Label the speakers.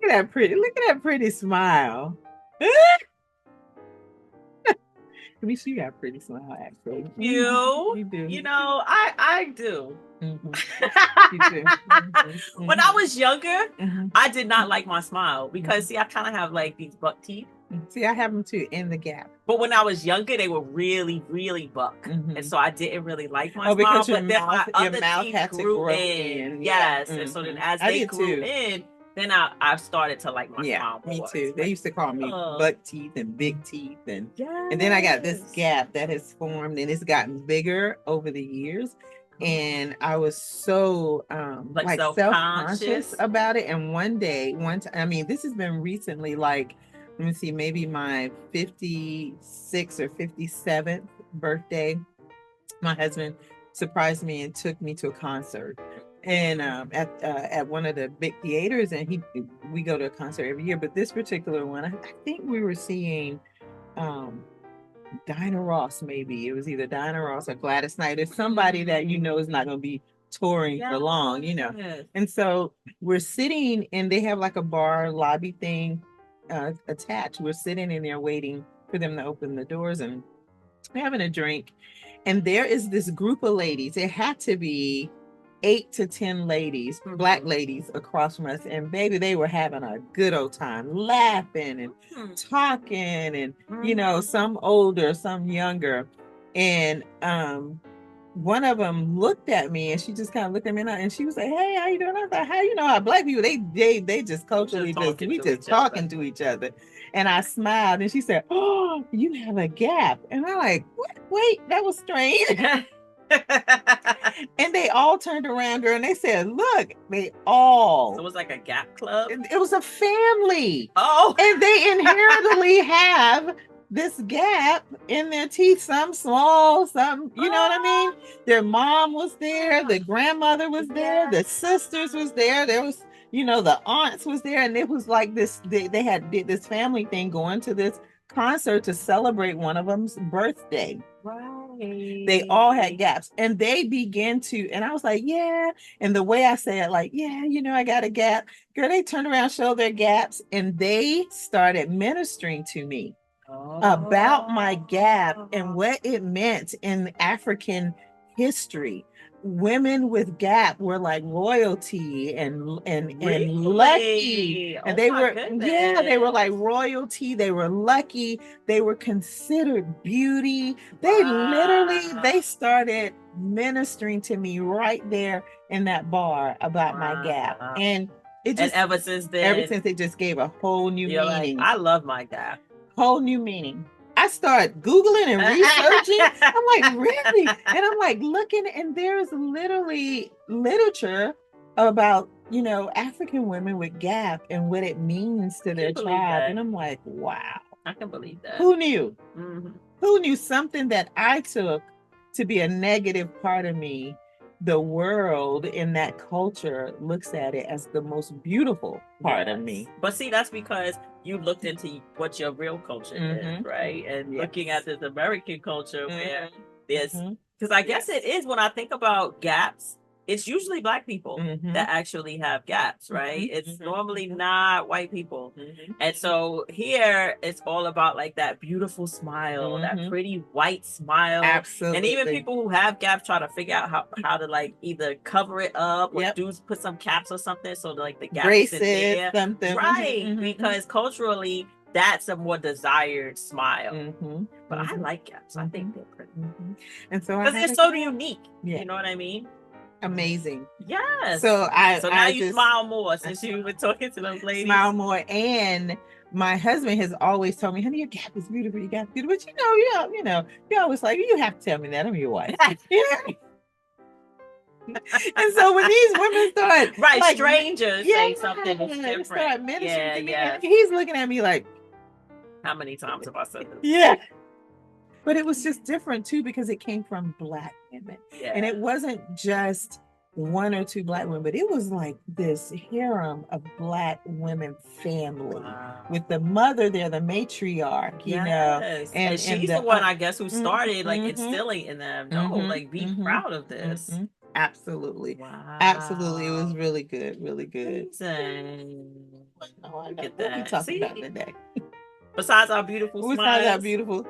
Speaker 1: Look at that pretty smile. Let me see, you got a pretty smile, actually.
Speaker 2: You,
Speaker 1: You do.
Speaker 2: I do.
Speaker 1: Mhm. You do. Mhm.
Speaker 2: When I was younger,
Speaker 1: Mhm.
Speaker 2: I did not like my smile because
Speaker 1: Mhm.
Speaker 2: see, I kind of have like these buck teeth.
Speaker 1: See, I have them too in the gap.
Speaker 2: But when I was younger, they were really, really buck. And
Speaker 1: Mhm.
Speaker 2: so I didn't really like my
Speaker 1: Oh,
Speaker 2: smile.
Speaker 1: because
Speaker 2: But then my
Speaker 1: your
Speaker 2: other
Speaker 1: mouth
Speaker 2: teeth
Speaker 1: had to
Speaker 2: grew
Speaker 1: grow
Speaker 2: in.
Speaker 1: in. Yeah.
Speaker 2: Yes. And so then
Speaker 1: Mhm.
Speaker 2: as
Speaker 1: I
Speaker 2: they
Speaker 1: did
Speaker 2: grew
Speaker 1: too.
Speaker 2: in, then I started to like my
Speaker 1: Yeah,
Speaker 2: smile
Speaker 1: me
Speaker 2: more.
Speaker 1: too.
Speaker 2: It's
Speaker 1: They
Speaker 2: like,
Speaker 1: used to call me
Speaker 2: oh,
Speaker 1: buck teeth and big teeth, and then I got this
Speaker 2: yes.
Speaker 1: gap that has formed and it's gotten bigger over the years. And I was so
Speaker 2: Like
Speaker 1: like self-conscious
Speaker 2: self-conscious.
Speaker 1: about it. And one day, one time, I mean, this has been recently, like, let me see, maybe my 56th or 57th birthday. My husband surprised me and took me to a concert, and at one of the big theaters, and he we go to a concert every year, but this particular one, I think we were seeing um Dinah Ross. Maybe it was either Dinah Ross or Gladys Knight, or somebody that is not going to be touring for long,
Speaker 2: Yes.
Speaker 1: and so we're sitting, and they have like a bar lobby thing attached. We're sitting in there waiting for them to open the doors, and having a drink, and there is this group of ladies. It had to be 8 to 10 ladies, black ladies across from us, and baby, they were having a good old time, laughing and talking, and some older, some younger, and one of them looked at me, and she just kind of looked at me, and she was like, "Hey, how you doing?" I was like, "How how black people, they just culturally we just talking to each other." And I smiled, and she said, "Oh, you have a gap." And I'm like, "What? Wait, that was strange." And they all turned around, girl, and they said, "Look, they all."
Speaker 2: So it was like a gap club.
Speaker 1: It was a family.
Speaker 2: Oh,
Speaker 1: and they inherently have this gap in their teeth, some small, some, you know what I mean? Their mom was there, the grandmother was there, the sisters was there was, the aunts was there, and it was like this, they had did this family thing, going to this concert to celebrate one of them's birthday.
Speaker 2: right.
Speaker 1: They all had gaps, and they began to, and I was like, yeah. And the way I say it, like, yeah, I got a gap. Girl, they turned around, showed their gaps, and they started ministering to me about my gap and what it meant in African history. Women with gap were like royalty and lucky,
Speaker 2: Really?
Speaker 1: and
Speaker 2: Oh
Speaker 1: they
Speaker 2: my
Speaker 1: were, yeah, they were like
Speaker 2: goodness.
Speaker 1: royalty. They were lucky. They were considered beauty. They
Speaker 2: Wow.
Speaker 1: started ministering to me right there in that bar about my gap,
Speaker 2: Wow.
Speaker 1: and it
Speaker 2: And
Speaker 1: just,
Speaker 2: ever since
Speaker 1: ever
Speaker 2: then,
Speaker 1: since, they just gave a whole new
Speaker 2: you're like,
Speaker 1: meaning.
Speaker 2: I love my gap.
Speaker 1: Whole new meaning. I start Googling and researching. I'm like, really? And I'm like looking, and there's literally literature about, African women with gap and what it means to
Speaker 2: I
Speaker 1: their
Speaker 2: can believe
Speaker 1: tribe.
Speaker 2: that.
Speaker 1: And I'm like, wow.
Speaker 2: I can believe that.
Speaker 1: Who knew?
Speaker 2: Hmm.
Speaker 1: Who knew something that I took to be a negative part of me? The world in that culture looks at it as the most beautiful part of me.
Speaker 2: But see, that's because you looked into what your real culture is, right? And looking at this American culture where there's, because I guess it is, when I think about gaps, it's usually black people that actually have gaps, right? It's normally not white people. And so here it's all about like that beautiful smile, that pretty white smile.
Speaker 1: Absolutely.
Speaker 2: And even people who have gaps try to figure out how to like either cover it up or do put some caps or something so like the gap isn't there.
Speaker 1: Something.
Speaker 2: Right. Because culturally that's a more desired smile. But I like gaps. I think they're pretty.
Speaker 1: And so
Speaker 2: because they're so unique. You know what I mean?
Speaker 1: Amazing.
Speaker 2: Yes.
Speaker 1: So
Speaker 2: now you smile more since you've been talking to those ladies.
Speaker 1: Smile more. And my husband has always told me, honey, your gap is beautiful. You got beautiful. But you always like, you have to tell me that I'm your wife. And so when these women start,
Speaker 2: right, like, strangers say something different,
Speaker 1: start ministering to me, he's looking at me like,
Speaker 2: how many times have I said this?
Speaker 1: Yeah. But it was just different too, because it came from black women. And it wasn't just one or two black women, but it was like this harem of black women family. With the mother there, the matriarch,
Speaker 2: and she's the one, I guess, who started like instilling in them, no, like, be proud of this.
Speaker 1: Absolutely.
Speaker 2: Wow.
Speaker 1: Absolutely. It was really good. Really good.
Speaker 2: Look at that.
Speaker 1: What we talking about today?
Speaker 2: Besides our beautiful smiles.
Speaker 1: Besides our beautiful.